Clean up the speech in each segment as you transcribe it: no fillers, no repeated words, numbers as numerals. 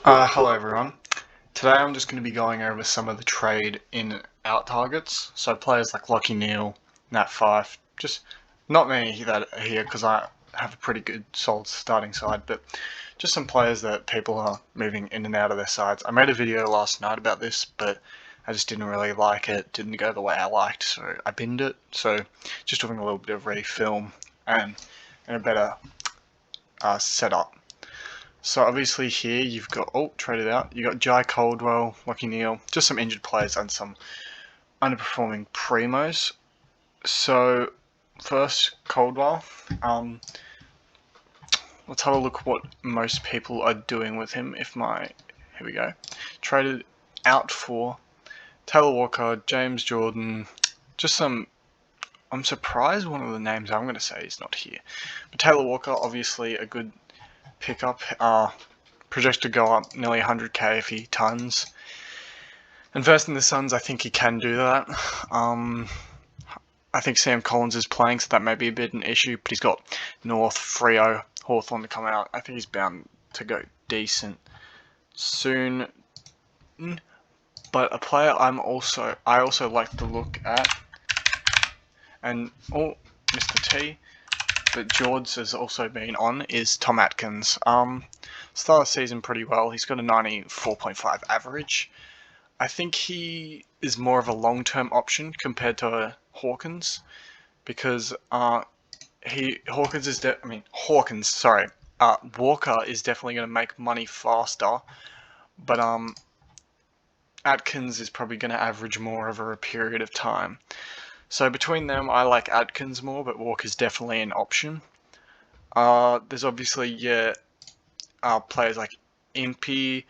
Hello everyone. Today I'm just going to be going over some of the trade in and out targets. So players like Lockie Neal, Nat Fife, just not many that are here because I have a pretty good solid starting side, but just some players that people are moving in and out of their sides. I made a video last night about this, but I just didn't really like it. Didn't go the way I liked, so I binned it. So just doing a little bit of refilm and a better setup. So obviously here you've got, traded out, you've got Jai Caldwell, Lockie Neal, just some injured players and some underperforming primos. So first, Caldwell. Let's have a look what most people are doing with him. Here we go. Traded out for Taylor Walker, James Jordan, just some, I'm surprised one of the names I'm going to say is not here. But Taylor Walker, obviously a good pickup. Projected to go up nearly 100k if he tons. And versing the Suns, I think he can do that. I think Sam Collins is playing, so that may be a bit an issue, but he's got North, Freo, Hawthorn to come out. I think he's bound to go decent soon. But a player I also like to look at, and Mr. T, but George has also been on, is Tom Atkins. Started the season pretty well. He's got a 94.5 average. I think he is more of a long-term option compared to Hawkins, because Walker is definitely going to make money faster, but Atkins is probably going to average more over a period of time. So between them, I like Atkins more, but Walker's definitely an option. There's obviously players like Impey,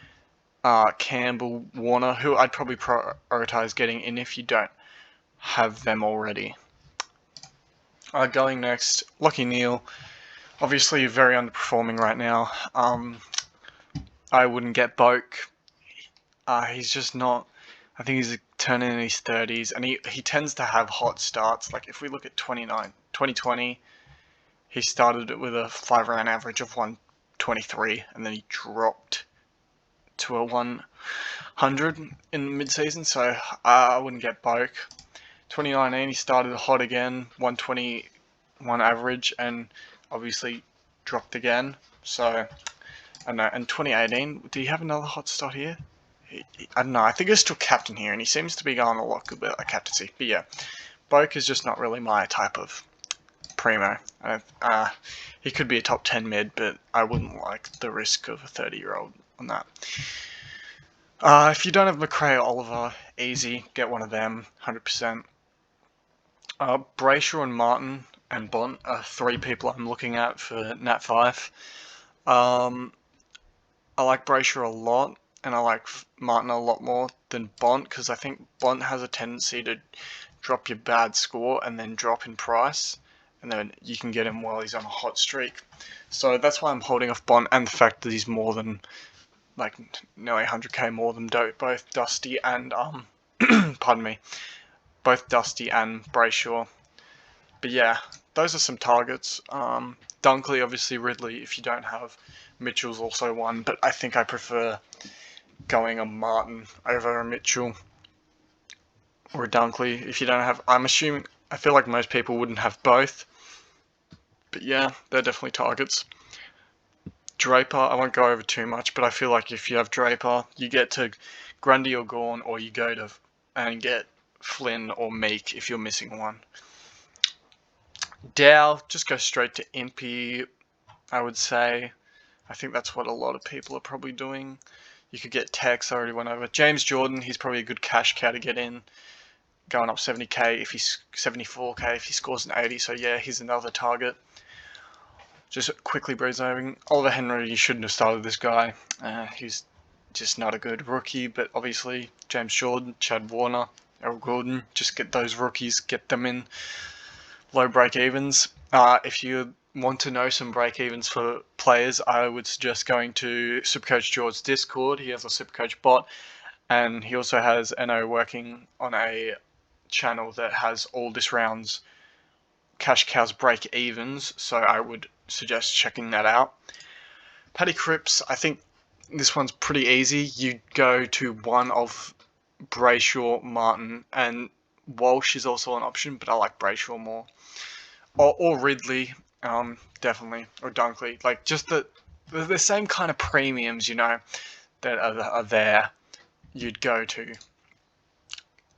Campbell, Warner, who I'd probably prioritize getting in if you don't have them already. Going next, Lockie Neal, obviously very underperforming right now. I wouldn't get Boak. He's just not. I think he's turning in his 30s, and he tends to have hot starts. Like if we look at 2020, he started with a 5-round average of 123, and then he dropped to a 100 in mid-season, so I wouldn't get Boak. 2019, he started hot again, 121 average, and obviously dropped again. So, I don't know. And 2018, did he have another hot start here? I don't know. I think he's still captain here, and he seems to be going a lot good with that captaincy. But yeah, Boak is just not really my type of primo. He could be a top 10 mid, but I wouldn't like the risk of a 30-year-old on that. If you don't have McRae or Oliver, easy, get one of them, 100%. Brayshaw and Martin and Bont are 3 people I'm looking at for Nat 5. I like Brayshaw a lot, and I like Martin a lot more than Bont, because I think Bont has a tendency to drop your bad score and then drop in price, and then you can get him while he's on a hot streak. So that's why I'm holding off Bont, and the fact that he's more than, like, nearly 100k more than both Dusty and, pardon me, both Dusty and Brayshaw. But yeah, those are some targets. Dunkley, obviously Ridley, if you don't have. Mitchell's also one, but I think I prefer going a Martin over a Mitchell or a Dunkley. If you don't have, I feel like most people wouldn't have both. But yeah, they're definitely targets. Draper, I won't go over too much, but I feel like if you have Draper, you get to Grundy or Gawn, or you go to and get Flynn or Meek if you're missing one. Dow, just go straight to Impey, I would say. I think that's what a lot of people are probably doing. You could get Tex, I already went over. James Jordan, he's probably a good cash cow to get in. Going up 70k if he's 74k if he scores an 80. So yeah, he's another target. Just quickly breeze over. Oliver Henry, you shouldn't have started this guy. He's just not a good rookie, but obviously James Jordan, Chad Warner, Errol Gordon, just get those rookies, get them in low break evens. If you want to know some break evens for players, I would suggest going to Supercoach George's Discord. He has a Supercoach bot, and he also has NO working on a channel that has all this round's cash cows break evens, so I would suggest checking that out. Paddy Cripps, I think this one's pretty easy. You go to one of Brayshaw, Martin, and Walsh is also an option, but I like Brayshaw more. Or Ridley, definitely, or Dunkley. Like, just the same kind of premiums, you know, that are there. You'd go to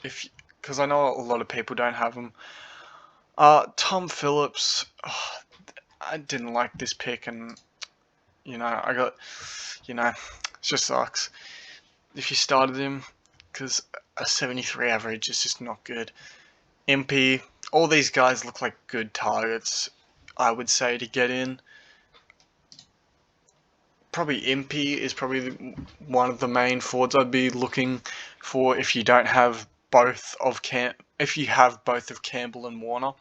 because I know a lot of people don't have them. Tom Phillips, I didn't like this pick, and you know, it just sucks if you started him because a 73 average is just not good. Impey, all these guys look like good targets, I would say, to get in. Probably Impey is probably one of the main forwards I'd be looking for if you don't have both of if you have both of Campbell and Warner.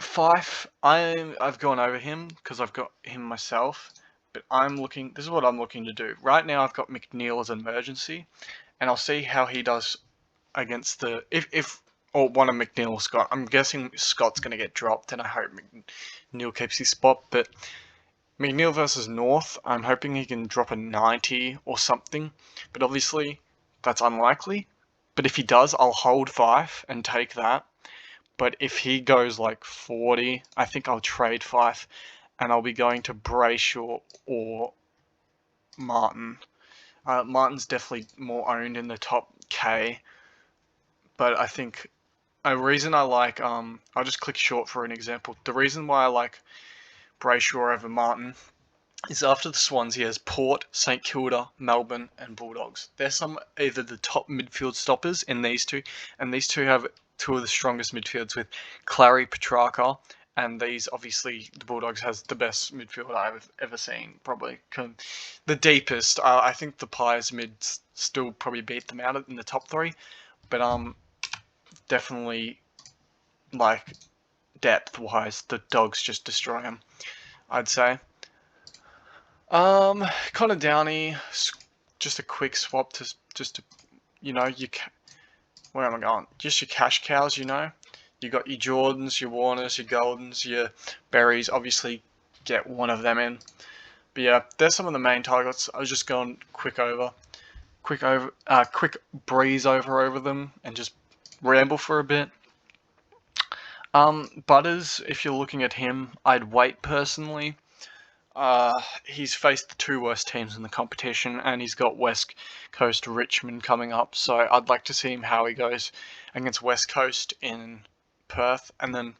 Fife, I've gone over him because I've got him myself, but this is what I'm looking to do. Right now I've got McNeil as an emergency, and I'll see how he does against or one of McNeil or Scott. I'm guessing Scott's going to get dropped, and I hope McNeil keeps his spot, but McNeil versus North, I'm hoping he can drop a 90 or something, but obviously that's unlikely. But if he does, I'll hold Fife and take that. But if he goes like 40, I think I'll trade Fife, and I'll be going to Brayshaw or Martin. Martin's definitely more owned in the top K, but I think a reason I like, I'll just click short for an example. The reason why I like Brayshaw over Martin is after the Swans he has Port, St Kilda, Melbourne and Bulldogs. They're either the top midfield stoppers in these two, and these two have two of the strongest midfields with Clary, Petrarca, and these obviously the Bulldogs has the best midfield I've ever seen, probably the deepest. I think the Pies mids still probably beat them out in the top three, but definitely like depth wise the Dogs just destroy them, I'd say. Connor Downey, just a quick swap to where am I going? Just your cash cows, you know. You got your Jordans, your Warners, your Goldens, your Berries. Obviously, get one of them in. But yeah, there's some of the main targets. I was just going quick breeze over them, and just ramble for a bit. Butters, if you're looking at him, I'd wait personally. He's faced the two worst teams in the competition, and he's got West Coast Richmond coming up, so I'd like to see how he goes against West Coast in Perth, and then,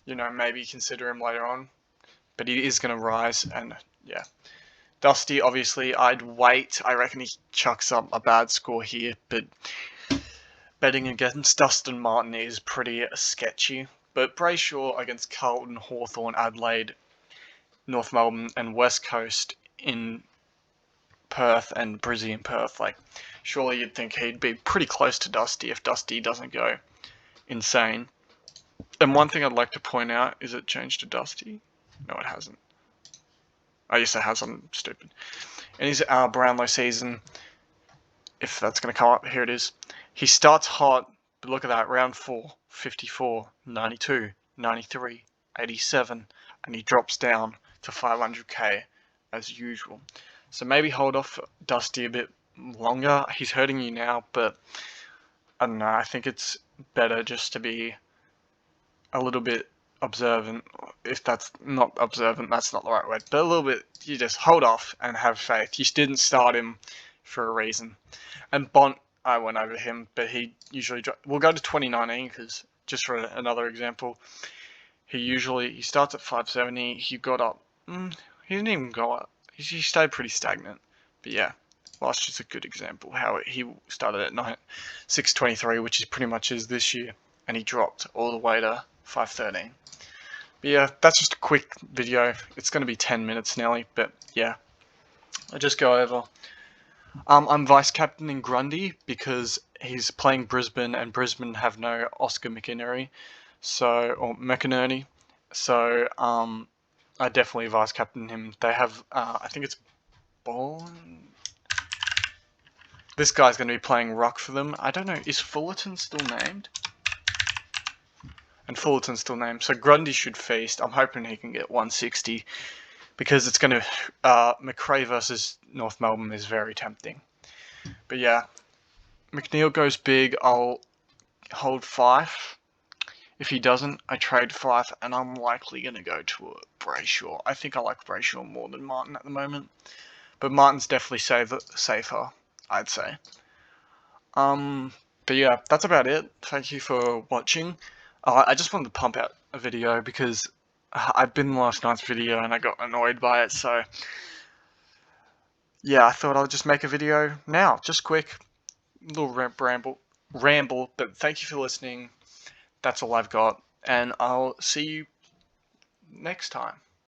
maybe consider him later on. But he is going to rise, and yeah. Dusty, obviously, I'd wait. I reckon he chucks up a bad score here, but betting against Dustin Martin is pretty sketchy. But Brayshaw against Carlton, Hawthorn, Adelaide, North Melbourne and West Coast in Perth and Brizzy in Perth, surely you'd think he'd be pretty close to Dusty if Dusty doesn't go insane. And one thing I'd like to point out is it changed to Dusty? No, it hasn't. Oh, yes, it has. I'm stupid. In his Brownlow season, if that's going to come up, here it is. He starts hot, but look at that, round 4, 54, 92, 93, 87, and he drops down to 500k as usual. So maybe hold off Dusty a bit longer. He's hurting you now, but I don't know. I think it's better just to be a little bit observant. If that's not observant, that's not the right word. But a little bit, you just hold off and have faith. You didn't start him for a reason. And Bont, I went over him, but he usually... We'll go to 2019, because just for another example, he starts at 570. He got up. He didn't even go up. He stayed pretty stagnant. But yeah, last year's a good example how he started at 623, which is pretty much is this year, and he dropped all the way to 513. But yeah, that's just a quick video. It's going to be 10 minutes nearly, but yeah, I'll just go over. I'm vice captain in Grundy because he's playing Brisbane, and Brisbane have no Oscar McInerney, or McInerney. So I definitely vice captain him. They have, I think it's Bourne. This guy's going to be playing ruck for them. I don't know, is Fullerton still named? And Fullerton's still named. So Grundy should feast. I'm hoping he can get 160. because it's going to McRae versus North Melbourne is very tempting. But yeah, McNeil goes big. I'll hold Fife. If he doesn't, I trade Fife, and I'm likely going to go to a Brayshaw. I think I like Brayshaw more than Martin at the moment, but Martin's definitely safer, I'd say. But yeah, that's about it. Thank you for watching. I just wanted to pump out a video because I've been in last night's video and I got annoyed by it, so yeah, I thought I'll just make a video now, just quick, little ramble, but thank you for listening. That's all I've got, and I'll see you next time.